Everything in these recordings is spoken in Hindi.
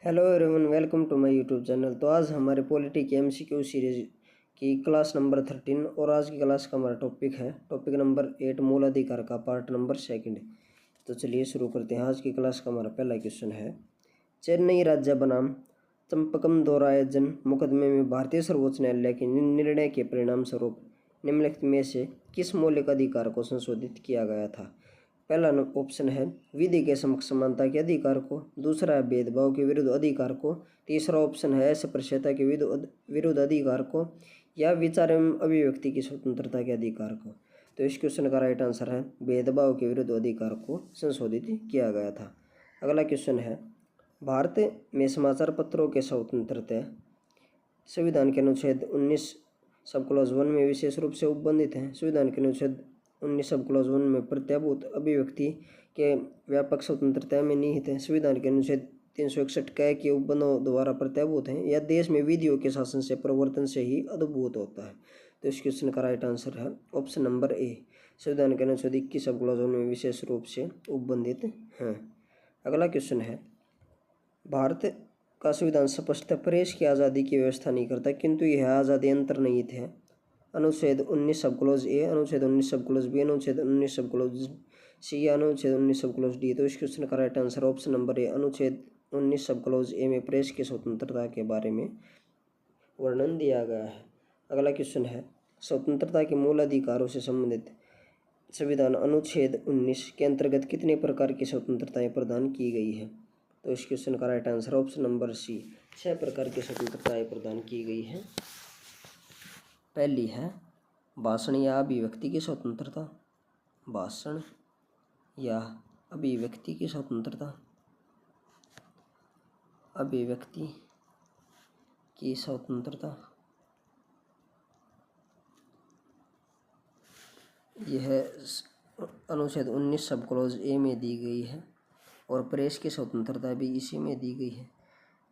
Hello everyone, welcome to my YouTube channel. तो आज हमारे पॉलिटी के एमसीक्यू सीरीज की क्लास नंबर 13 और आज की क्लास का हमारा टॉपिक है टॉपिक नंबर 8 मूल अधिकार का पार्ट नंबर 2। तो चलिए शुरू करते हैं। आज की क्लास का हमारा पहला क्वेश्चन है, चेन्नई राज्य बनाम चंपकम दोरायजन मुकदमे में भारतीय सर्वोच्च न्यायालय के निर्णय के परिणाम स्वरूप निम्नलिखित में से किस मौलिक अधिकार को संशोधित किया गया था। पहला ऑप्शन है विधि के समक्ष समानता के अधिकार को, दूसरा है भेदभाव के विरुद्ध अधिकार को, तीसरा ऑप्शन है अस्पृश्यता के विरुद्ध अधिकार को, या विचार एवं अभिव्यक्ति की स्वतंत्रता के अधिकार को। तो इस क्वेश्चन का राइट आंसर है भेदभाव के विरुद्ध अधिकार को संशोधित किया गया था। अगला क्वेश्चन है, भारत में समाचार पत्रों के स्वतंत्रता संविधान के अनुच्छेद 19 सब क्लॉज 1 में विशेष रूप से उपबंधित है। संविधान के अनुच्छेद 19 सब क्लॉज 1 में प्रत्याभूत अभिव्यक्ति के व्यापक स्वतंत्रता में निहित है। संविधान के अनुच्छेद 361 क के उपबंधों द्वारा प्रत्याभूत है या देश में विधियों के शासन से प्रवर्तन से ही अद्भुत होता है। तो इस क्वेश्चन का राइट आंसर है ऑप्शन नंबर ए, संविधान के अनुच्छेद 21 सब क्लॉज 1 में विशेष रूप से उपबंधित है। अगला क्वेश्चन है, भारत का संविधान स्पष्ट प्रेस की आज़ादी की व्यवस्था नहीं करता, किंतु यह आज़ादी अंतर्निहित है। अनुच्छेद 19 सब क्लोज ए, अनुच्छेद 19 सब क्लोज बी, अनुच्छेद 19 सब क्लोज सी या अनुच्छेद 19 सब क्लोज डी। तो इस क्वेश्चन का right answer option number A, अनुच्छेद 19 सब क्लोज ए में प्रेस की स्वतंत्रता के बारे में वर्णन दिया गया है। अगला क्वेश्चन है, स्वतंत्रता के मूल अधिकारों से संबंधित संविधान अनुच्छेद 19 के अंतर्गत कितने प्रकार की स्वतंत्रताएं प्रदान की गई है। तो इस क्वेश्चन का right answer option number C, 6 प्रकार की स्वतंत्रताएं प्रदान की गई है। पहली है भाषण या अभिव्यक्ति की स्वतंत्रता, भाषण या अभिव्यक्ति की स्वतंत्रता, अभिव्यक्ति की स्वतंत्रता। यह अनुच्छेद 19 सब क्लॉज ए में दी गई है और प्रेस की स्वतंत्रता भी इसी में दी गई है।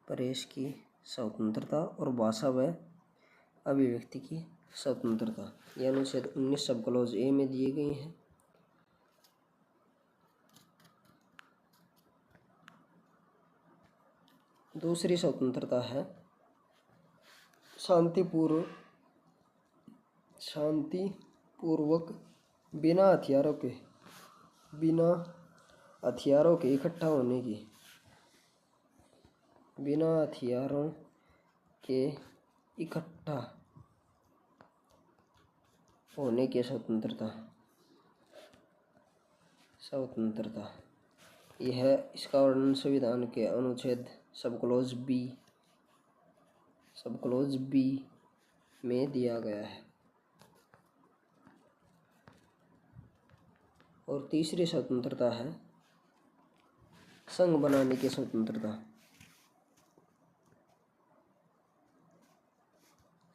प्रेस की स्वतंत्रता और भाषा व अभिव्यक्ति की स्वतंत्रता यह अनुच्छेद 19 सब क्लॉज ए में दिए गई हैं। दूसरी स्वतंत्रता है शांतिपूर्वक बिना हथियारों के इकट्ठा होने की, बिना हथियारों के इकट्ठा होने की स्वतंत्रता। यह इसका वर्णन संविधान के अनुच्छेद सब क्लोज बी में दिया गया है। और तीसरी स्वतंत्रता है संघ बनाने की स्वतंत्रता,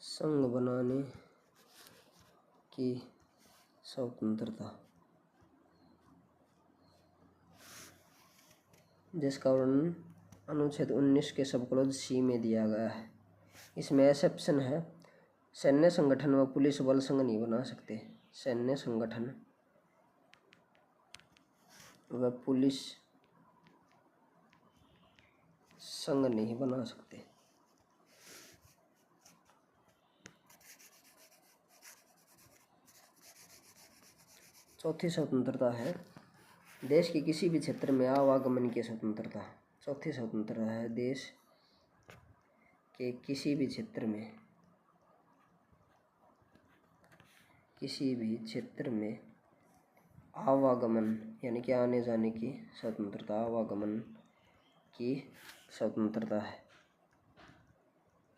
संघ बनाने की स्वतंत्रता, जिसका वर्णन अनुच्छेद 19 के सब क्लॉज सी में दिया गया है। इसमें एक्सेप्शन है, सैन्य संगठन व पुलिस बल संघ नहीं बना सकते, सैन्य संगठन व पुलिस संघ नहीं बना सकते। चौथी स्वतंत्रता है देश के किसी भी क्षेत्र में आवागमन की स्वतंत्रता। चौथी स्वतंत्रता है देश के किसी भी क्षेत्र में आवागमन यानी कि आने जाने की स्वतंत्रता, आवागमन की स्वतंत्रता है।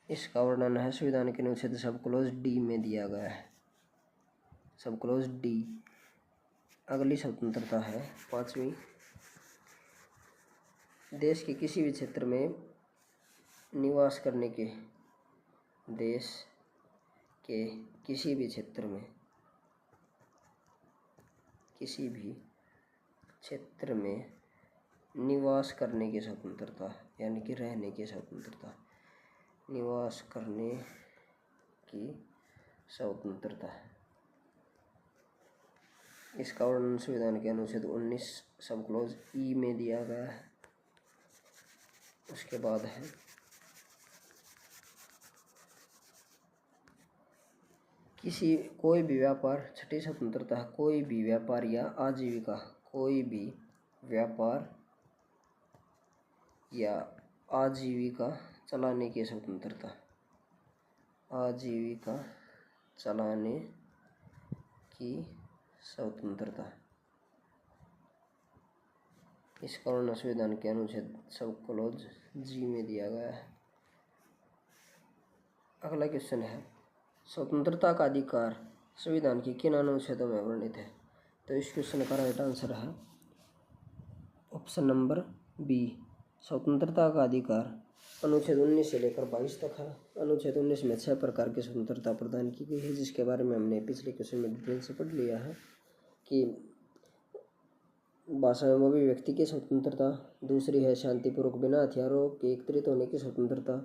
इसका वर्णन है संविधान के अनुच्छेद सब क्लॉज डी में दिया गया है, सब क्लॉज डी। अगली स्वतंत्रता है पांचवी, देश के किसी भी क्षेत्र में निवास करने के, देश के किसी भी क्षेत्र में निवास करने की स्वतंत्रता यानी कि रहने की स्वतंत्रता, निवास करने की स्वतंत्रता। इसका वर्णन संविधान के अनुच्छेद 19 सब क्लॉज ई में दिया गया है। उसके बाद है कोई भी व्यापार, छठी स्वतंत्रता है कोई भी व्यापार या आजीविका, कोई भी व्यापार या आजीविका चलाने की स्वतंत्रता, आजीविका चलाने की स्वतंत्रता। इस कारण संविधान के अनुच्छेद सब क्लोज जी में दिया गया है। अगला क्वेश्चन है स्वतंत्रता का अधिकार संविधान के किन अनुच्छेदों में वर्णित है? तो इस क्वेश्चन का राइट आंसर है ऑप्शन नंबर बी, स्वतंत्रता का अधिकार अनुच्छेद 19 से लेकर 22 तक है। अनुच्छेद 19 में 6 प्रकार की स्वतंत्रता प्रदान की गई है, जिसके बारे में हमने पिछले क्वेश्चन में डिटेल से पढ़ लिया है कि भाषा एवं अभिव्यक्ति की स्वतंत्रता, दूसरी है शांतिपूर्वक बिना हथियारों के एकत्रित होने की स्वतंत्रता,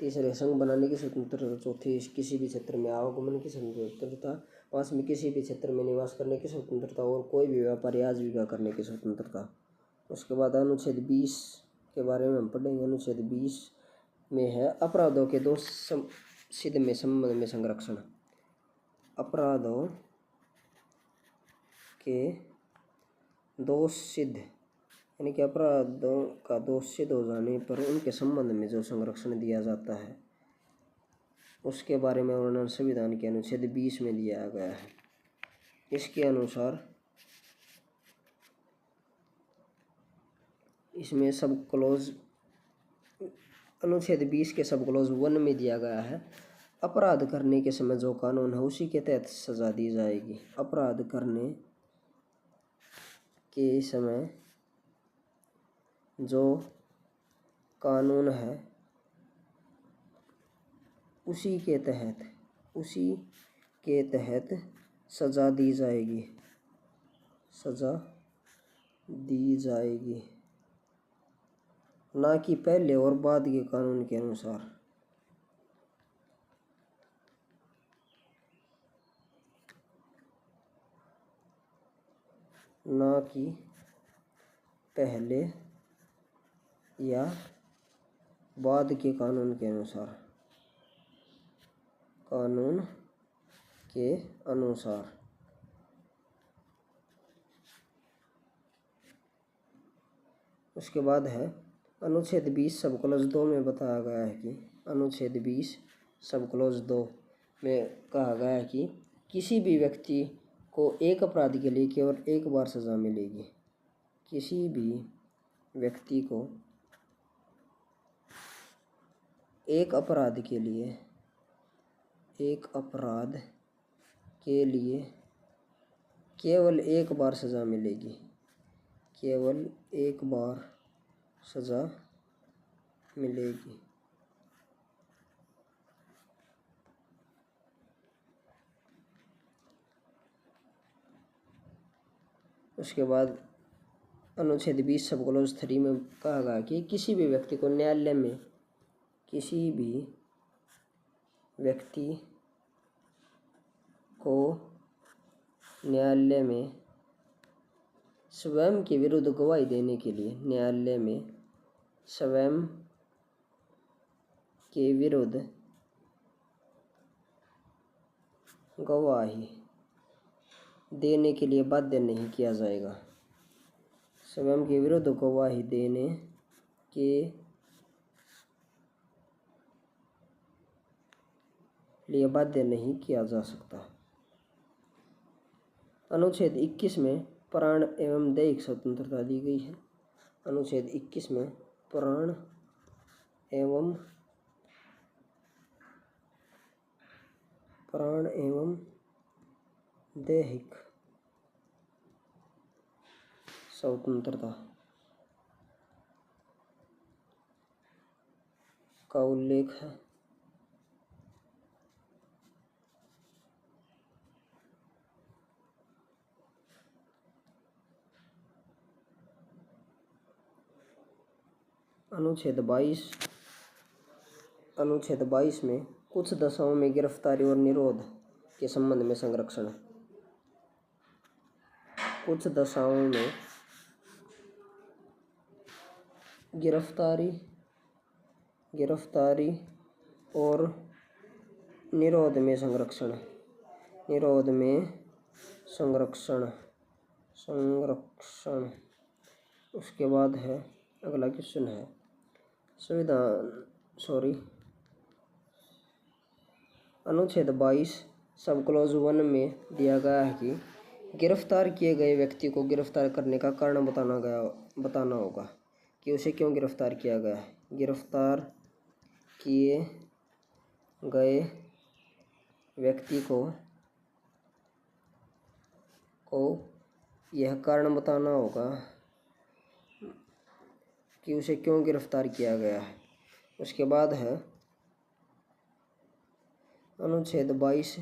तीसरी संघ बनाने की स्वतंत्रता, चौथी किसी भी क्षेत्र में आवागमन की स्वतंत्रता, पांचवी किसी भी क्षेत्र में निवास करने की स्वतंत्रता और कोई भी व्यापार या आजीविका करने की स्वतंत्रता। उसके बाद अनुच्छेद 20 के बारे में हम पढ़ेंगे। अनुच्छेद 20 में है अपराधों के दो सिद्ध में संबंध में संरक्षण, अपराधों के दोष सिद्ध यानी कि अपराधों का दोष सिद्ध हो जाने पर उनके संबंध में जो संरक्षण दिया जाता है उसके बारे में वर्णन संविधान के अनुच्छेद 20 में दिया गया है। इसके अनुसार इसमें सब क्लोज अनुच्छेद 20 के सब क्लोज 1 में दिया गया है अपराध करने के समय जो कानून है उसी के तहत सजा दी जाएगी। अपराध करने के समय जो कानून है उसी के तहत सजा दी जाएगी, सजा दी जाएगी, ना कि पहले और बाद के कानून के अनुसार। ना कि पहले या बाद के कानून के अनुसार, कानून के अनुसार। उसके बाद है अनुच्छेद 20 सब क्लोज 2 में बताया गया है कि अनुच्छेद 20 सब क्लोज 2 में कहा गया है कि किसी भी व्यक्ति को एक अपराध के लिए केवल एक बार सजा मिलेगी। किसी भी व्यक्ति को एक अपराध के लिए केवल एक बार सजा मिलेगी, केवल एक बार सजा मिलेगी। उसके बाद अनुच्छेद 20 सब क्लोज 3 में कहा गया कि किसी भी व्यक्ति को न्यायालय में स्वयं के विरुद्ध गवाही देने के लिए, न्यायालय में स्वयं के विरुद्ध गवाही देने के लिए बाध्य नहीं किया जाएगा। स्वयं के विरुद्ध गवाही देने के लिए बाध्य नहीं किया जा सकता। अनुच्छेद 21 में प्राण एवं दैहिक स्वतंत्रता दी गई है। अनुच्छेद 21 में प्राण एवं दैहिक स्वतंत्रता का उल्लेख है। अनुच्छेद 22 में कुछ दशाओं में गिरफ्तारी और निरोध के संबंध में संरक्षण। कुछ दशाओं में गिरफ्तारी गिरफ्तारी और निरोध में संरक्षण, निरोध में संरक्षण, संरक्षण। उसके बाद है अगला क्वेश्चन है अनुच्छेद 22 सब क्लॉज 1 में दिया गया है कि गिरफ्तार किए गए व्यक्ति को गिरफ्तार करने का कारण बताना होगा कि उसे क्यों गिरफ्तार किया गया है। गिरफ्तार किए गए व्यक्ति को यह कारण बताना होगा कि उसे क्यों गिरफ्तार किया गया है। उसके बाद है अनुच्छेद 22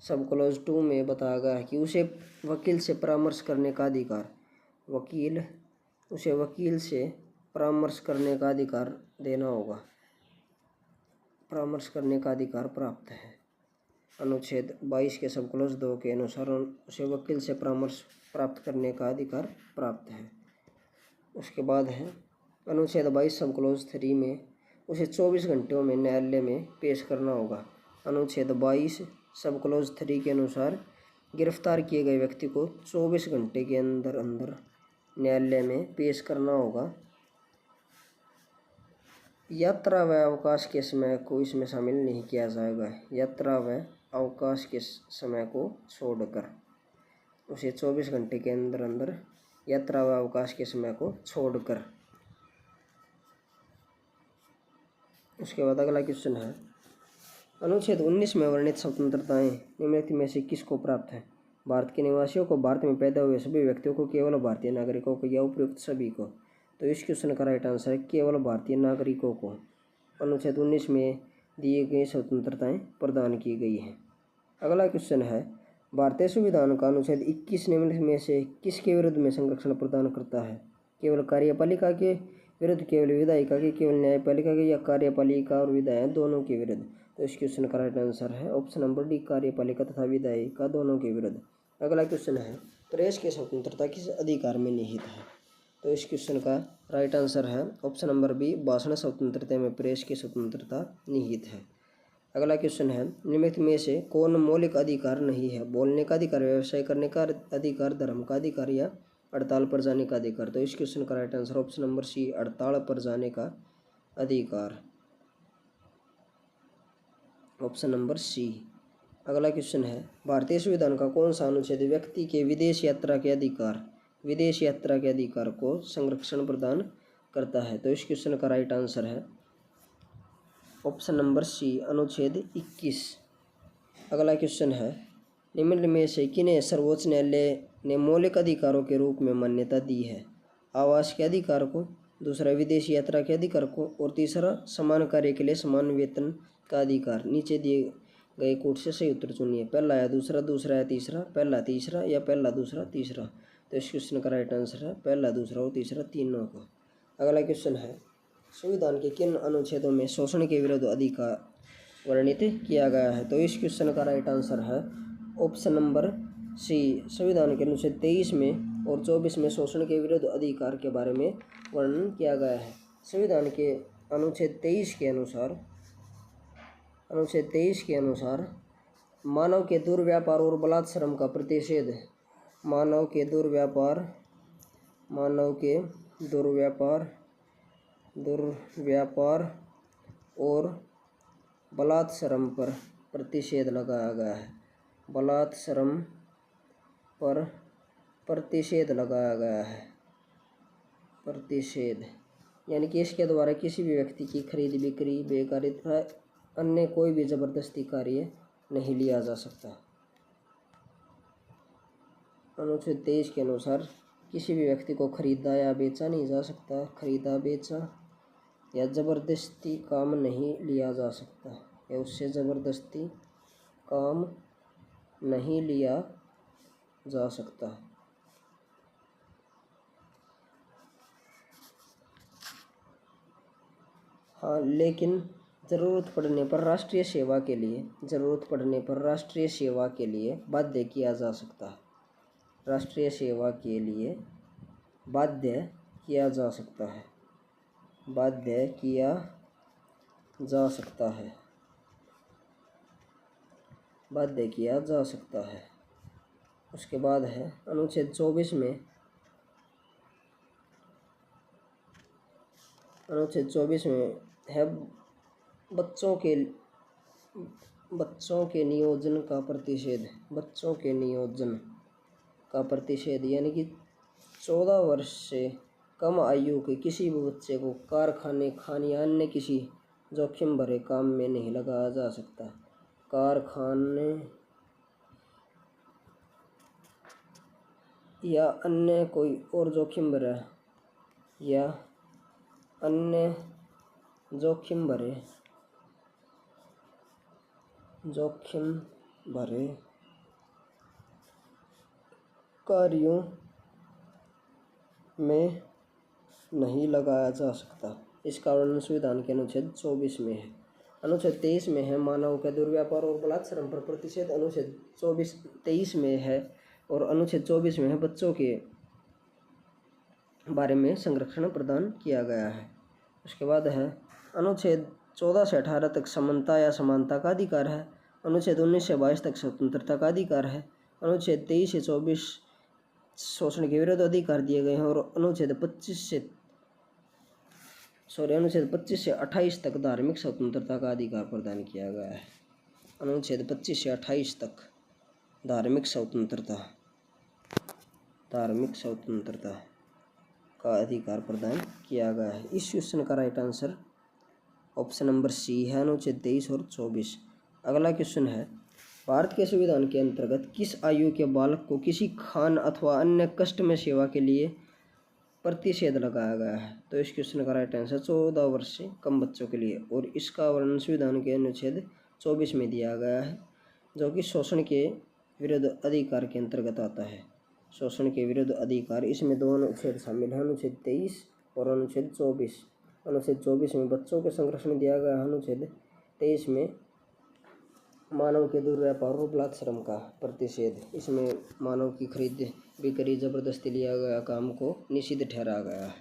सब क्लॉज 2 में बताया गया है कि उसे वकील से परामर्श करने का अधिकार, उसे वकील से परामर्श करने का अधिकार देना होगा, परामर्श करने का अधिकार प्राप्त है। अनुच्छेद 22 के सब क्लॉज 2 के अनुसार उसे वकील से परामर्श प्राप्त करने का अधिकार प्राप्त है। उसके बाद है अनुच्छेद 22 सब क्लॉज 3 में उसे 24 घंटों में न्यायालय में पेश करना होगा। अनुच्छेद 22 सब क्लॉज 3 के अनुसार गिरफ्तार किए गए व्यक्ति को 24 घंटे के अंदर न्यायालय में पेश करना होगा। यात्रा व अवकाश के समय को इसमें शामिल नहीं किया जाएगा। यात्रा व अवकाश के समय को छोड़कर उसे 24 घंटे के अंदर यात्रा व अवकाश के समय को छोड़कर। उसके बाद अगला क्वेश्चन है अनुच्छेद 19 में वर्णित स्वतंत्रताएं निम्नलिखित में से किसको प्राप्त है। भारत के निवासियों को, भारत में पैदा हुए सभी व्यक्तियों को, केवल भारतीय नागरिकों को या उपयुक्त सभी को। तो इस क्वेश्चन का राइट आंसर है केवल भारतीय नागरिकों को अनुच्छेद 19 में दिए गए स्वतंत्रताएं प्रदान की गई हैं। अगला क्वेश्चन है भारतीय संविधान का अनुच्छेद 21 निम्नलिखित में से किसके विरुद्ध में संरक्षण प्रदान करता है। केवल कार्यपालिका के विरुद्ध, केवल विधायिका के, केवल न्यायपालिका के या कार्यपालिका और विधायक दोनों के विरुद्ध। तो इस क्वेश्चन का राइट आंसर है ऑप्शन नंबर डी, कार्यपालिका तथा विधायिका दोनों के विरुद्ध। अगला क्वेश्चन है प्रेस की स्वतंत्रता किस अधिकार में निहित है। तो इस क्वेश्चन का राइट आंसर है ऑप्शन नंबर बी, भाषण स्वतंत्रता में प्रेस की स्वतंत्रता निहित है। अगला क्वेश्चन है निम्नलिखित में से कौन मौलिक अधिकार नहीं है। बोलने का अधिकार, व्यवसाय करने का अधिकार, धर्म का अधिकार या हड़ताल पर जाने का अधिकार। तो इस क्वेश्चन का right answer option number C, हड़ताल पर जाने का अधिकार, ऑप्शन नंबर सी। अगला क्वेश्चन है भारतीय संविधान का कौन सा अनुच्छेद व्यक्ति के विदेश यात्रा के अधिकार को संरक्षण प्रदान करता है। तो इस क्वेश्चन का राइट आंसर है ऑप्शन नंबर सी, अनुच्छेद 21। अगला क्वेश्चन है निम्न में से किन्हें सर्वोच्च न्यायालय ने मौलिक अधिकारों के रूप में मान्यता दी है। आवास के अधिकार को, दूसरा विदेश यात्रा के अधिकार को, और तीसरा समान कार्य के लिए समान वेतन का अधिकार। नीचे दिए गए कोड से सही उत्तर चुनिए, पहला या दूसरा, दूसरा या तीसरा, पहला तीसरा या पहला दूसरा तीसरा। तो इस क्वेश्चन का राइट आंसर है पहला दूसरा और तीसरा तीनों को। अगला क्वेश्चन है संविधान के किन अनुच्छेदों में शोषण के विरुद्ध अधिकार वर्णित किया गया है। तो इस क्वेश्चन का राइट आंसर है ऑप्शन नंबर सी, संविधान के अनुच्छेद 23 में और 24 में शोषण के विरुद्ध अधिकार के बारे में वर्णन किया गया है। संविधान के अनुच्छेद 23 के अनुसार मानव के दुर्व्यापार और बलात्श्रम का प्रतिषेध, मानव के दुर्व्यापार और बलात्श्रम पर प्रतिषेध लगाया गया है। बलात्श्रम पर प्रतिषेध लगाया गया है। प्रतिषेध यानी कि इसके द्वारा किसी भी व्यक्ति की खरीद बिक्री, बेकारी तथा अन्य कोई भी जबरदस्ती कार्य नहीं लिया जा सकता। अनुच्छेद 23 के अनुसार किसी भी व्यक्ति को खरीदा या बेचा नहीं जा सकता, खरीदा, बेचा या जबरदस्ती काम नहीं लिया जा सकता, या उससे जबरदस्ती काम नहीं लिया जा सकता। हाँ, लेकिन ज़रूरत पड़ने पर राष्ट्रीय सेवा के लिए बाध्य किया जा सकता है। राष्ट्रीय सेवा के लिए बाध्य किया जा सकता है। बाध्य किया जा सकता है, बाध्य किया जा सकता है। उसके बाद है अनुच्छेद 24 में, अनुच्छेद 24 में है बच्चों के नियोजन का प्रतिषेध, बच्चों के नियोजन का प्रतिषेध, यानी कि 14 वर्ष से कम आयु के किसी भी बच्चे को कारखाने, खान या अन्य किसी जोखिम भरे काम में नहीं लगाया जा सकता। कारखाने या अन्य कोई और जोखिम भरा या अन्य जोखिम भरे कार्यों में नहीं लगाया जा सकता। इस कारण संविधान के अनुच्छेद 24 में है। अनुच्छेद 23 में है मानव के दुर्व्यापार और बलात्कार पर प्रतिषेध, अनुच्छेद 23 में है, और अनुच्छेद 24 में है बच्चों के बारे में संरक्षण प्रदान किया गया है। उसके बाद है अनुच्छेद 14 से 18 तक समानता या समानता का अधिकार है। अनुच्छेद 19 से 22 तक स्वतंत्रता का अधिकार है। अनुच्छेद 23 से 24 शोषण के विरुद्ध अधिकार दिए गए हैं, और अनुच्छेद 25 से 28 तक धार्मिक स्वतंत्रता का अधिकार प्रदान किया गया है। अनुच्छेद 25 से 28 तक धार्मिक स्वतंत्रता का अधिकार प्रदान किया गया है। इस क्वेश्चन का right answer option number C है, अनुच्छेद 23 और 24। अगला क्वेश्चन है, भारत के संविधान के अंतर्गत किस आयु के बालक को किसी खान अथवा अन्य कष्ट में सेवा के लिए प्रतिषेध लगाया गया है? तो इस क्वेश्चन का राइट आंसर 14 वर्ष से कम बच्चों के लिए, और इसका वर्णन संविधान के अनुच्छेद 24 में दिया गया है, जो कि शोषण के विरुद्ध अधिकार के अंतर्गत आता है। शोषण के विरुद्ध अधिकार, इसमें दो अनुच्छेद शामिल हैं, अनुच्छेद 23 और अनुच्छेद 24। अनुच्छेद 24 में बच्चों के संरक्षण दिया गया है, अनुच्छेद 23 में मानव के दुर्व्यापार और बलात्कार का प्रतिषेध, इसमें मानव की खरीद बिक्री, जबरदस्ती लिया गया काम को निषिद्ध ठहराया गया है।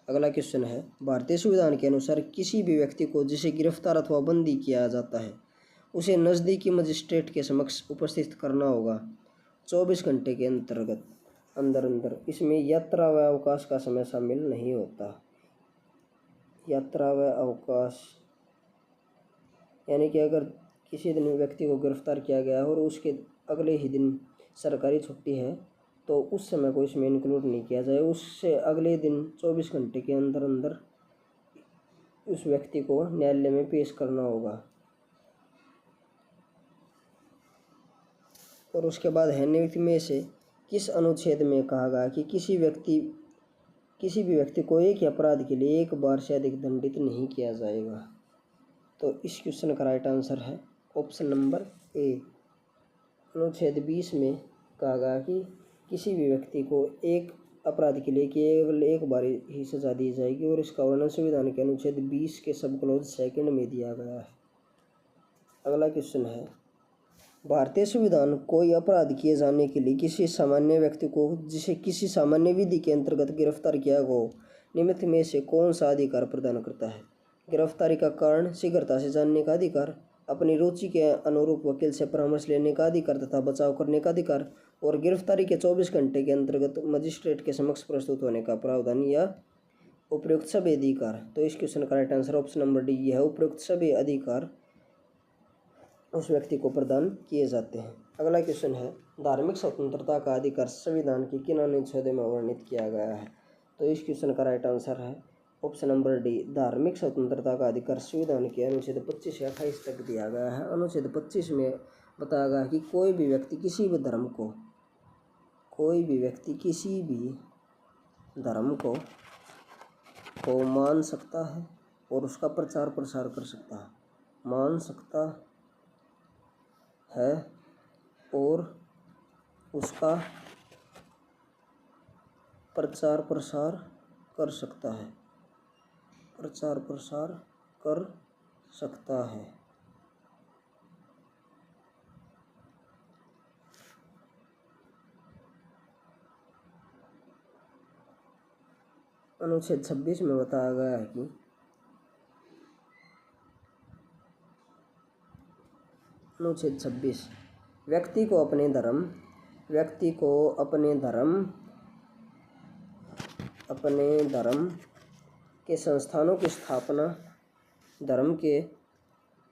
अगला क्वेश्चन है, भारतीय संविधान के अनुसार किसी भी व्यक्ति को जिसे गिरफ्तार अथवा बंदी किया जाता है उसे नज़दीकी मजिस्ट्रेट के समक्ष उपस्थित करना होगा 24 घंटे के अंदर। इसमें यात्रा व अवकाश का समय शामिल नहीं होता। यात्रा व अवकाश यानी कि अगर किसी दिन व्यक्ति को गिरफ्तार किया गया और उसके अगले ही दिन सरकारी छुट्टी है तो उस समय को इसमें इंक्लूड नहीं किया जाए। उससे अगले दिन 24 घंटे के अंदर उस व्यक्ति को न्यायालय में पेश करना होगा। और उसके बाद है, निम्न में से किस अनुच्छेद में कहा गया कि किसी भी व्यक्ति को एक ही अपराध के लिए एक बार से अधिक दंडित नहीं किया जाएगा? तो इस क्वेश्चन का राइट आंसर है ऑप्शन नंबर ए। अनुच्छेद 20 में कहा गया कि किसी भी व्यक्ति को एक अपराध के लिए केवल एक बार ही सजा दी जाएगी, और इसका वर्णन संविधान के अनुच्छेद 20 के सब क्लॉज सेकंड में दिया गया है। अगला क्वेश्चन है, भारतीय संविधान कोई अपराध किए जाने के लिए किसी सामान्य व्यक्ति को जिसे किसी सामान्य विधि के अंतर्गत गिरफ्तार किया गया हो निम्न में से कौन सा अधिकार प्रदान करता है? गिरफ्तारी का कारण शीघ्रता से जानने का अधिकार, अपनी रुचि के अनुरूप वकील से परामर्श लेने का अधिकार तथा बचाव करने का अधिकार, और गिरफ्तारी के 24 घंटे के अंतर्गत मजिस्ट्रेट के समक्ष प्रस्तुत होने का प्रावधान, या उपयुक्त सभी अधिकार। तो इस क्वेश्चन का right answer option number D है, उपयुक्त सभी अधिकार उस व्यक्ति को प्रदान किए जाते हैं। अगला क्वेश्चन है, धार्मिक स्वतंत्रता का अधिकार संविधान के किन अनुच्छेदों में वर्णित किया गया है? तो इस क्वेश्चन का राइट आंसर है ऑप्शन नंबर डी, धार्मिक स्वतंत्रता का अधिकार संविधान के अनुच्छेद 25 से 28 तक दिया गया है। अनुच्छेद 25 में बताया गया कि कोई भी व्यक्ति किसी भी धर्म को मान सकता है और उसका प्रचार प्रसार कर सकता है, मान सकता है और उसका प्रचार प्रसार कर सकता है, अनुच्छेद 26 में बताया गया है कि अनुच्छेद 26 व्यक्ति को अपने धर्म के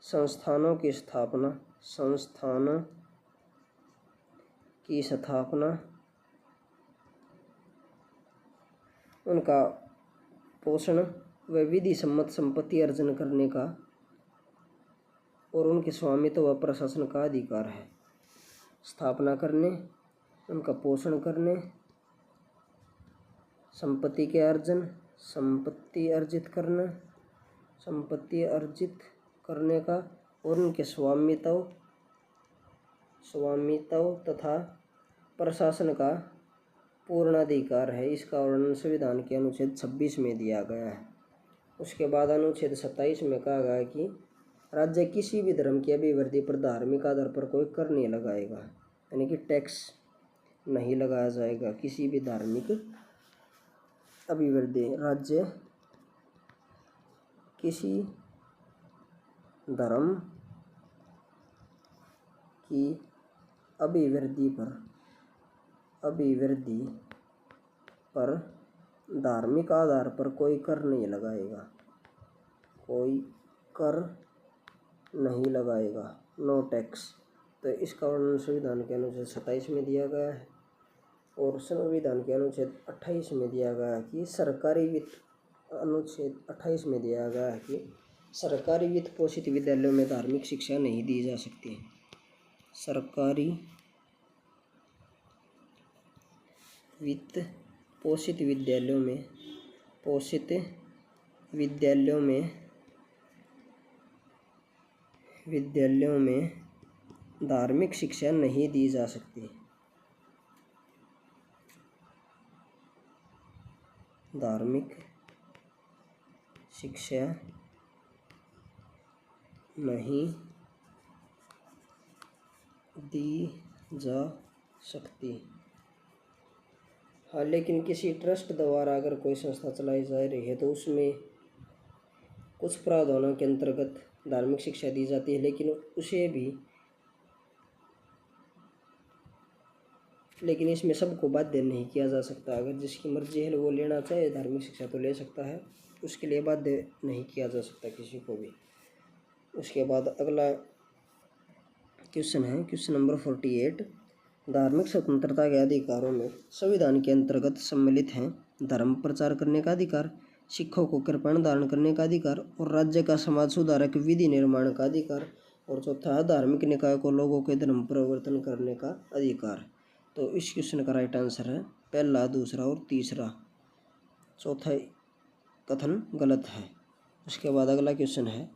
संस्थानों की स्थापना उनका पोषण व विधि सम्मत संपत्ति अर्जन करने का और उनके स्वामित्व व प्रशासन का अधिकार है। स्थापना करने, उनका पोषण करने, संपत्ति के अर्जन, संपत्ति अर्जित करने का और उनके स्वामित्व तथा प्रशासन का पूर्ण अधिकार है। इसका वर्णन संविधान के अनुच्छेद 26 में दिया गया है। उसके बाद अनुच्छेद 27 में कहा गया है कि राज्य किसी भी धर्म की अभिवृद्धि पर धार्मिक आधार पर कोई कर नहीं लगाएगा, यानी कि टैक्स नहीं लगाया जाएगा। किसी भी धार्मिक अभिवृद्धि, राज्य किसी धर्म की अभिवृद्धि पर धार्मिक आधार पर कोई कर नहीं लगाएगा, नो टैक्स। तो इसका वर्णन संविधान के अनुच्छेद 27 में दिया गया है। और संविधान के अनुच्छेद 28 में दिया गया है कि सरकारी वित्त पोषित विद्यालयों में धार्मिक शिक्षा नहीं दी जा सकती। सरकारी वित्त पोषित विद्यालयों में धार्मिक शिक्षा नहीं दी जा सकती। धार्मिक शिक्षा नहीं दी जा सकती। हाँ, लेकिन किसी ट्रस्ट द्वारा अगर कोई संस्था चलाई जा रही है तो उसमें कुछ प्रावधानों के अंतर्गत धार्मिक शिक्षा दी जाती है, लेकिन इसमें सबको बाध्य नहीं किया जा सकता। अगर जिसकी मर्जी है वो लेना चाहे धार्मिक शिक्षा तो ले सकता है, उसके लिए बाध्य नहीं किया जा सकता किसी को भी। उसके बाद अगला क्वेश्चन है क्वेश्चन नंबर 48। धार्मिक स्वतंत्रता के अधिकारों में संविधान के अंतर्गत सम्मिलित हैं धर्म प्रचार करने का अधिकार, सिखों को कृपाण धारण करने का अधिकार और राज्य का समाज सुधारक विधि निर्माण का अधिकार। और चौथा है धार्मिक निकाय को लोगों के धर्म परिवर्तन करने का अधिकार। तो इस क्वेश्चन का राइट आंसर है पहला, दूसरा और तीसरा। चौथा कथन गलत है। उसके बाद अगला क्वेश्चन है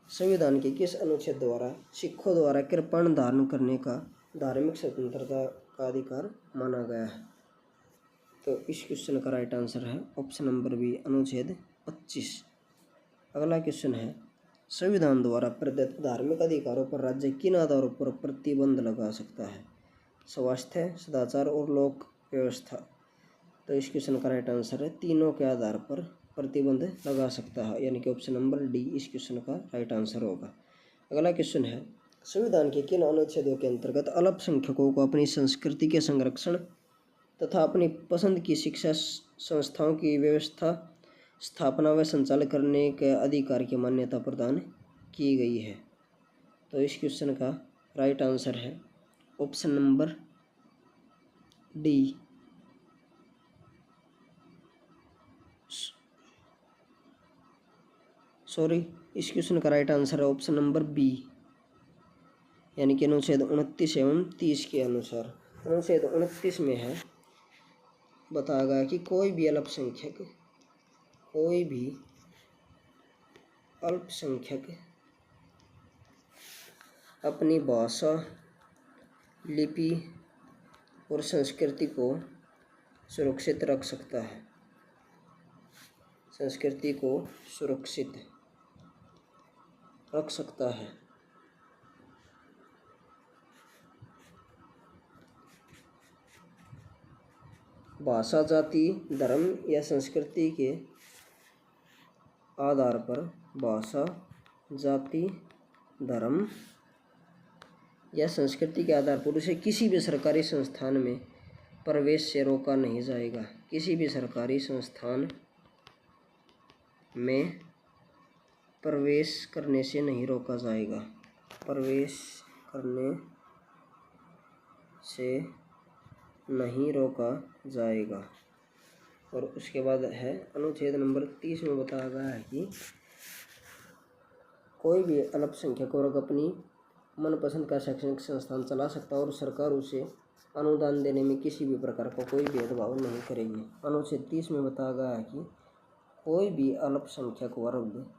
संविधान के किस अनुच्छेद द्वारा सिखों द्वारा कृपाण धारण करने का धार्मिक स्वतंत्रता का अधिकार माना गया है। तो इस क्वेश्चन का राइट आंसर है ऑप्शन नंबर बी, अनुच्छेद 25। अगला क्वेश्चन है संविधान द्वारा प्रदत्त धार्मिक अधिकारों पर राज्य किन आधारों पर प्रतिबंध लगा सकता है? स्वास्थ्य, सदाचार और लोक व्यवस्था। तो इस क्वेश्चन का राइट आंसर है तीनों के आधार पर प्रतिबंध लगा सकता है, यानी कि ऑप्शन नंबर डी इस क्वेश्चन का राइट आंसर होगा। अगला क्वेश्चन है संविधान के किन अनुच्छेदों के अंतर्गत अल्पसंख्यकों को अपनी संस्कृति के संरक्षण तथा अपनी पसंद की शिक्षा संस्थाओं की व्यवस्था, स्थापना व संचालन करने के अधिकार की मान्यता प्रदान की गई है? तो इस क्वेश्चन का राइट आंसर है ऑप्शन नंबर डी, इस क्वेश्चन का राइट आंसर है ऑप्शन नंबर बी, यानी कि अनुच्छेद 29 एवं 30 के अनुसार। अनुच्छेद 29 में है बताया गया कि कोई भी अल्पसंख्यक अपनी भाषा, लिपि और संस्कृति को सुरक्षित रख सकता है। संस्कृति को सुरक्षित रख सकता है। भाषा, जाति, धर्म या संस्कृति के आधार पर, भाषा, जाति, धर्म या संस्कृति के आधार पर उसे किसी भी सरकारी संस्थान में प्रवेश से रोका नहीं जाएगा। किसी भी सरकारी संस्थान में प्रवेश करने से नहीं रोका जाएगा। प्रवेश करने से नहीं रोका जाएगा। और उसके बाद है अनुच्छेद नंबर 30 में बताया गया है कि कोई भी अल्पसंख्यक वर्ग अपनी मनपसंद का शैक्षणिक संस्थान चला सकता है और सरकार उसे अनुदान देने में किसी भी प्रकार का कोई भेदभाव नहीं करेगी। अनुच्छेद 30 में बताया गया है कि कोई भी अल्पसंख्यक वर्ग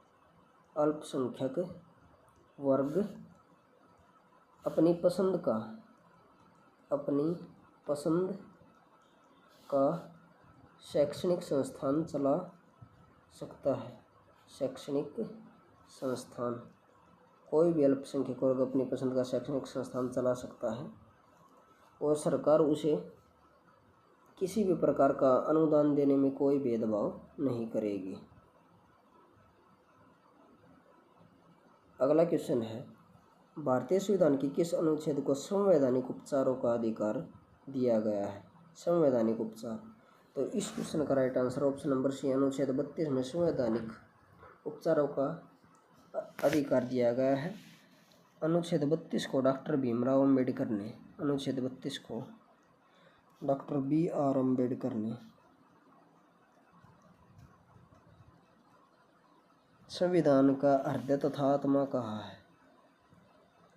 अपनी पसंद का शैक्षणिक संस्थान चला सकता है। शैक्षणिक संस्थान, कोई भी अल्पसंख्यक वर्ग अपनी पसंद का शैक्षणिक संस्थान चला सकता है और सरकार उसे किसी भी प्रकार का अनुदान देने में कोई भेदभाव नहीं करेगी। अगला क्वेश्चन है, भारतीय संविधान की किस अनुच्छेद को संवैधानिक उपचारों का अधिकार दिया गया है? संवैधानिक उपचार, तो इस क्वेश्चन का right answer option number C, अनुच्छेद 32 में संवैधानिक उपचारों का अधिकार दिया गया है। अनुच्छेद 32 को डॉक्टर भीमराव अम्बेडकर ने, अनुच्छेद 32 को डॉक्टर BR अम्बेडकर ने संविधान का हृदय तथा आत्मा कहा है।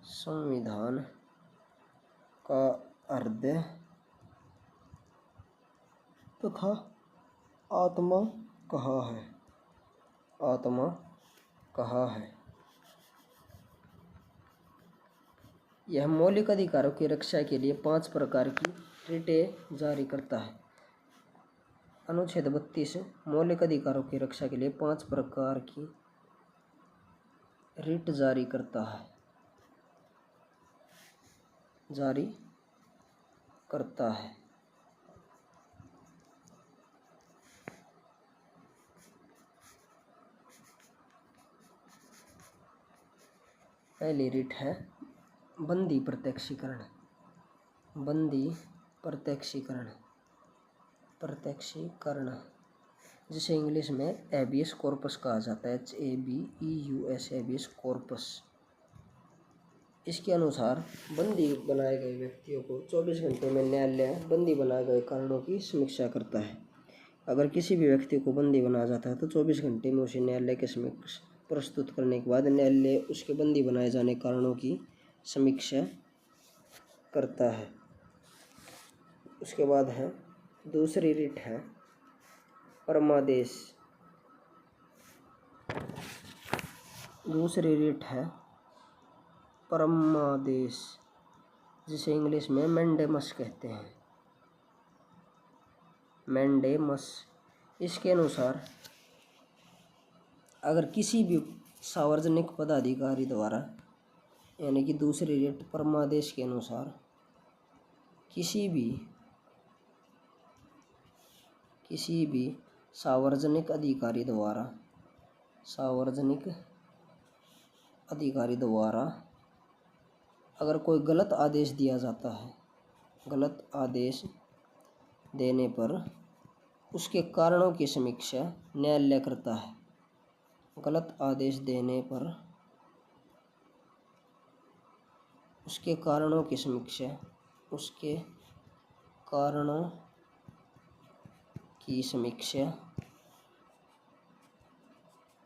संविधान का हृदय तथा आत्मा कहा है। आत्मा कहा है। यह मौलिक अधिकारों की रक्षा के लिए 5 प्रकार की रिटें जारी करता है। अनुच्छेद 32 मौलिक अधिकारों की रक्षा के लिए 5 प्रकार की रिट जारी करता है। पहली रिट है बंदी प्रत्यक्षीकरण। जिसे इंग्लिश में हैबियस कॉर्पस कहा जाता है। HABEUS habeas corpus. इसके अनुसार बंदी बनाए गए व्यक्तियों को 24 घंटे में न्यायालय बंदी बनाए गए कारणों की समीक्षा करता है। अगर किसी भी व्यक्ति को बंदी बनाया जाता है तो 24 घंटे में उसे न्यायालय के समक्ष प्रस्तुत करने के बाद न्यायालय उसके बंदी बनाए जाने कारणों की समीक्षा करता है। उसके बाद है दूसरी रिट है परमादेश। जिसे इंग्लिश में मैंडेमस कहते हैं। मैंडेमस। इसके अनुसार अगर किसी भी सार्वजनिक पदाधिकारी द्वारा, यानी कि दूसरी रिट परमादेश के अनुसार किसी भी सार्वजनिक अधिकारी द्वारा अगर कोई गलत आदेश दिया जाता है, गलत आदेश देने पर उसके कारणों की समीक्षा न्यायालय करता है। गलत आदेश देने पर उसके कारणों की समीक्षा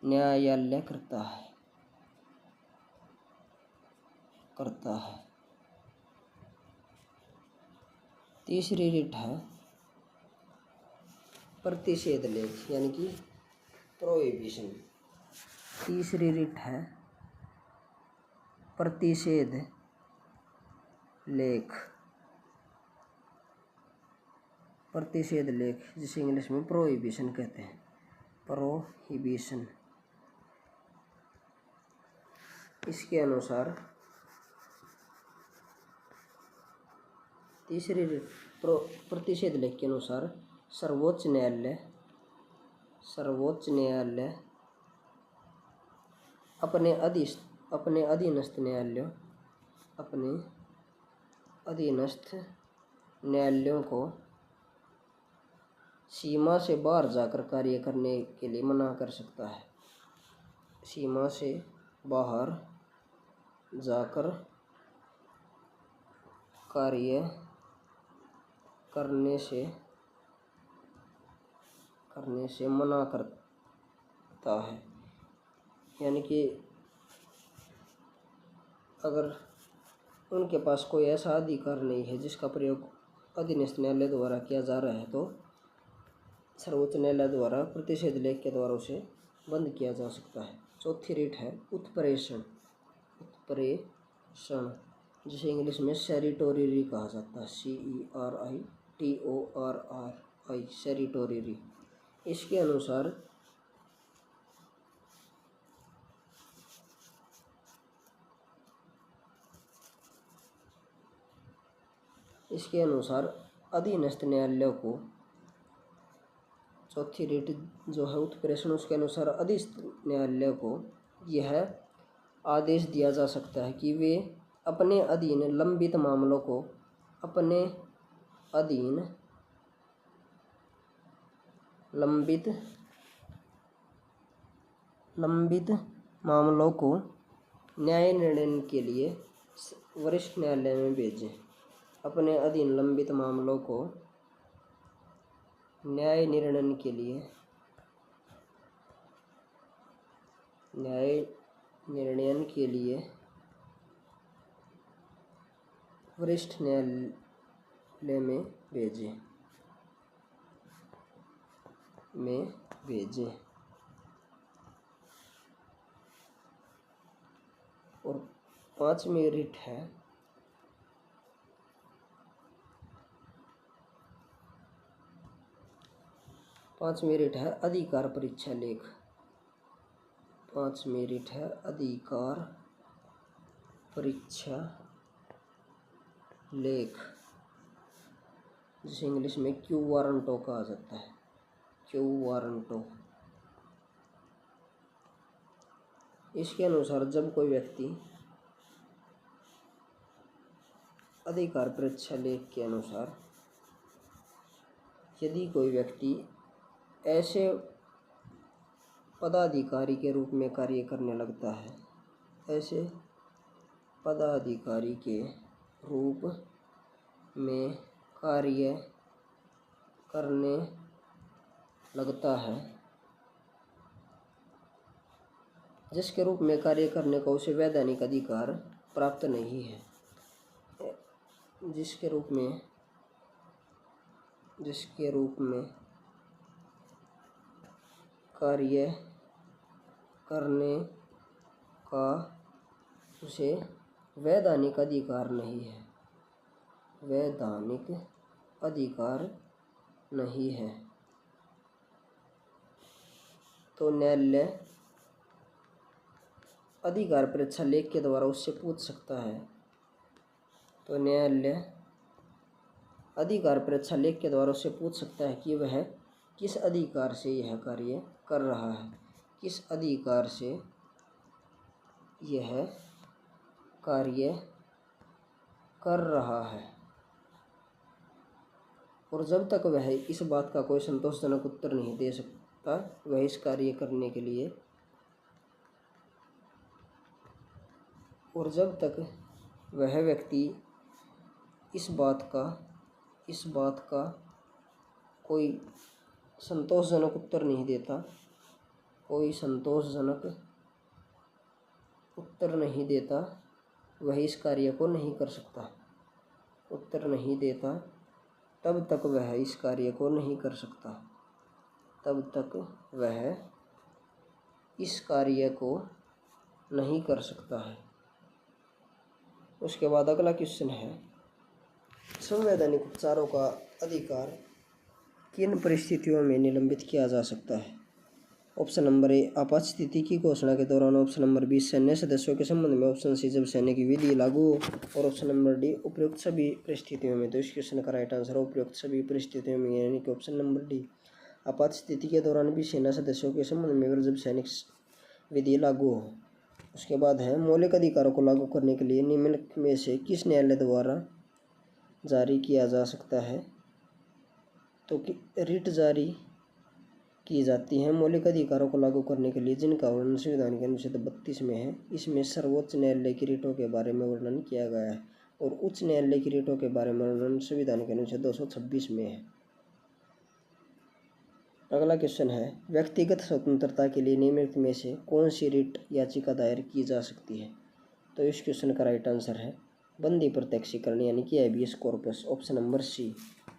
न्यायालय करता है। तीसरी रिट है प्रतिषेध लेख, यानी कि प्रोहिबिशन। तीसरी रिट है प्रतिषेध लेख, जिसे इंग्लिश में प्रोहिबिशन कहते हैं। प्रोहिबिशन। इसके अनुसार तीसरी रिट प्रतिषेध लेख के अनुसार सर्वोच्च न्यायालय अपने अधीनस्थ न्यायालयों को सीमा से बाहर जाकर कार्य करने के लिए मना कर सकता है। सीमा से बाहर जाकर कार्य करने से मना करता है। यानी कि अगर उनके पास कोई ऐसा अधिकार नहीं है जिसका प्रयोग अधीनस्थ न्यायालय द्वारा किया जा रहा है, तो सर्वोच्च न्यायालय द्वारा प्रतिषेध लेख के द्वारा उसे बंद किया जा सकता है। चौथी रीट है उत्प्रेषण, जिसे इंग्लिश में सेरिटोरी कहा जाता है, CERITORRI, सेरिटोरी। इसके अनुसार अधीनस्थ न्यायालय को, चौथी रीट जो है उत्प्रेषण, उसके अनुसार अधीनस्थ न्यायालय को यह आदेश दिया जा सकता है कि वे अपने अधीन लंबित मामलों को न्याय निर्णय के लिए वरिष्ठ न्यायालय में भेजें। अपने अधीन लंबित मामलों को न्याय निर्णय के लिए वरिष्ठ न्यायालय में भेजें। और पांचवी रीट है अधिकार परीक्षा लेख। पांचवी रीट है अधिकार परीक्षा लेख, जिसे इंग्लिश में क्यू वारंटो कहा जाता है, क्यू वारंटो। इसके अनुसार जब कोई व्यक्ति अधिकार परीक्षा लेख के अनुसार यदि कोई व्यक्ति ऐसे पदाधिकारी के रूप में कार्य करने लगता है, ऐसे पदाधिकारी के रूप में कार्य करने लगता है, जिसके रूप में कार्य करने का उसे वैधानिक अधिकार प्राप्त नहीं है, जिसके रूप में कार्य करने का उसे वैधानिक अधिकार नहीं है, तो न्यायालय अधिकार परीक्षा लेख के द्वारा उससे पूछ सकता है। तो न्यायालय अधिकार परीक्षा लेख के द्वारा उससे पूछ सकता है कि वह किस अधिकार से यह कार्य कर रहा है, किस अधिकार से यह कार्य कर रहा है। और जब तक वह इस बात का कोई संतोषजनक उत्तर नहीं दे सकता, वह इस कार्य करने के लिए, और जब तक वह व्यक्ति इस बात का कोई संतोषजनक उत्तर नहीं देता, वह इस कार्य को नहीं कर सकता। उत्तर नहीं देता तब तक वह इस कार्य को नहीं कर सकता, तब तक वह इस कार्य को नहीं कर सकता है। उसके बाद अगला क्वेश्चन है, संवैधानिक उपचारों का अधिकार किन परिस्थितियों में निलंबित किया जा सकता है। ऑप्शन नंबर ए आपात स्थिति की घोषणा के दौरान। ऑप्शन नंबर बी सैन्य सदस्यों के संबंध में। ऑप्शन सी जब सैन्य की विधि लागू हो। और ऑप्शन नंबर डी उपयुक्त सभी परिस्थितियों में। तो इस क्वेश्चन का राइट आंसर है उपयुक्त सभी परिस्थितियों में, यानी कि ऑप्शन नंबर डी। आपात स्थिति के दौरान भी सेना सदस्यों के संबंध में और जब सैनिक विधि लागू हो। उसके बाद है मौलिक अधिकारों को लागू करने के लिए निम्नलिखित में से किस न्यायालय द्वारा जारी किया जा सकता है। तो रिट जारी की जाती है मौलिक अधिकारों को लागू करने के लिए, जिनका वर्णन संविधान के अनुच्छेद 32 में है। इसमें सर्वोच्च न्यायालय की रिटों के बारे में वर्णन किया गया है और उच्च न्यायालय की रिटों के बारे में वर्णन संविधान के अनुच्छेद 226 में है। अगला क्वेश्चन है व्यक्तिगत स्वतंत्रता के लिए निम्नलिखित में से कौन सी रिट याचिका दायर की जा सकती है। तो इस क्वेश्चन का राइट आंसर है बंदी प्रत्यक्षीकरण, यानी कि habeas corpus. Option number C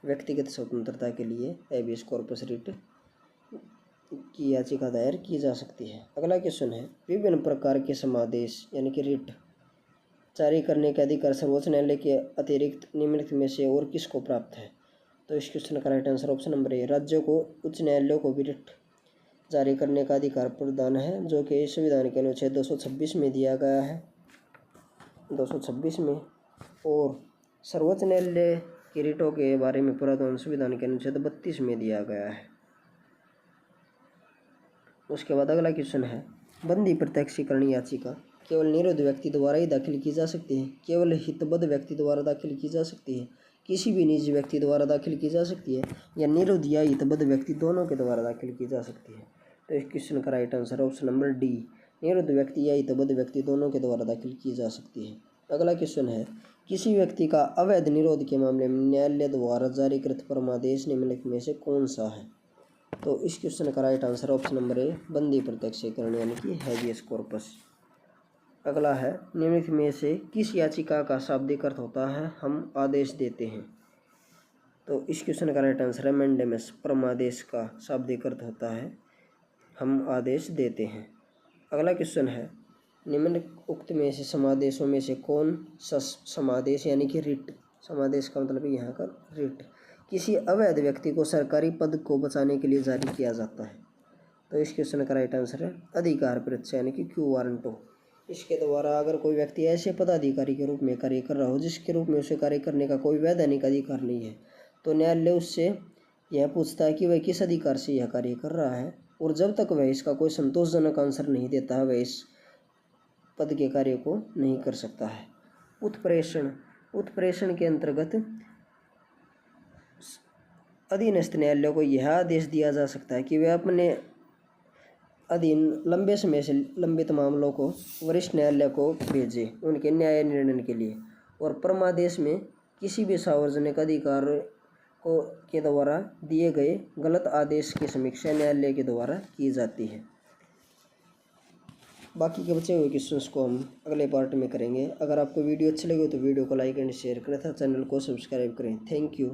व्यक्तिगत स्वतंत्रता के लिए हैबियस कॉर्पस रिट की याचिका दायर की जा सकती है। अगला क्वेश्चन है विभिन्न प्रकार के समादेश यानी कि रिट जारी करने का अधिकार सर्वोच्च न्यायालय के अतिरिक्त निम्नलिखित में से और किसको प्राप्त है। तो इस क्वेश्चन का right answer option number A राज्यों को उच्च न्यायालयों को भी रिट जारी करने का अधिकार प्रदान है, जो कि संविधान के अनुच्छेद 226 में दिया गया है, 226 में। और सर्वोच्च न्यायालय की रिटों के बारे में प्रावधान संविधान के अनुच्छेद 32 में दिया गया है। उसके बाद अगला क्वेश्चन है बंदी प्रत्यक्षीकरण याचिका केवल निरुद्ध व्यक्ति द्वारा ही दाखिल की जा सकती है, केवल हितबद्ध व्यक्ति द्वारा दाखिल की जा सकती है, किसी भी निजी व्यक्ति द्वारा दाखिल की जा सकती है, या निरुद्ध या हितबद्ध व्यक्ति दोनों के द्वारा दाखिल की जा सकती है। तो इस क्वेश्चन का right answer option number D निरुद्ध व्यक्ति या हितबद्ध व्यक्ति दोनों के द्वारा दाखिल की जा सकती है। अगला क्वेश्चन है किसी व्यक्ति का अवैध निरोध के मामले में न्यायालय द्वारा जारीकृत परमादेश निम्नलिखित में से कौन सा है। तो इस क्वेश्चन का right answer option number A बंदी प्रत्यक्षीकरण, यानी कि हैबियस कॉर्पस। अगला है निम्नलिखित में से किस याचिका का शाब्दिक अर्थ होता है हम आदेश देते हैं। तो इस क्वेश्चन का राइट आंसर है मैंडेमस परमादेश का शाब्दिक अर्थ होता है हम आदेश देते हैं। अगला क्वेश्चन है निम्नलिखित में से समादेशों में से कौन सा समादेश यानी कि रिट, समादेश का मतलब यहाँ का रिट किसी अवैध व्यक्ति को सरकारी पद को बचाने के लिए जारी किया जाता है। तो इस क्वेश्चन का राइट आंसर है अधिकार परीक्षा, यानी कि क्यू वारंटो। इसके द्वारा अगर कोई व्यक्ति ऐसे पदाधिकारी के रूप में कार्य कर रहा हो जिसके रूप में उसे कार्य करने का कोई वैधानिक अधिकार नहीं है, तो न्यायालय उससे यह पूछता है कि वह किस अधिकार से यह कार्य कर रहा है, और जब तक वह इसका कोई संतोषजनक आंसर नहीं देता है वह इस पद के कार्य को नहीं कर सकता है। उत्प्रेषण, उत्प्रेषण के अंतर्गत अधीनस्थ न्यायालय को यह आदेश दिया जा सकता है कि वे अपने अधीन लंबे समय से लंबित मामलों को वरिष्ठ न्यायालय को भेजें उनके न्याय निर्णय के लिए। और परमादेश में किसी भी सार्वजनिक अधिकार को के द्वारा दिए गए गलत आदेश की समीक्षा न्यायालय के द्वारा की जाती है। बाकी के बचे हुए क्वेश्चंस को हम अगले पार्ट में करेंगे। अगर आपको वीडियो अच्छी लगी हो तो वीडियो को लाइक एंड शेयर करें तथा चैनल को सब्सक्राइब करें। Thank you.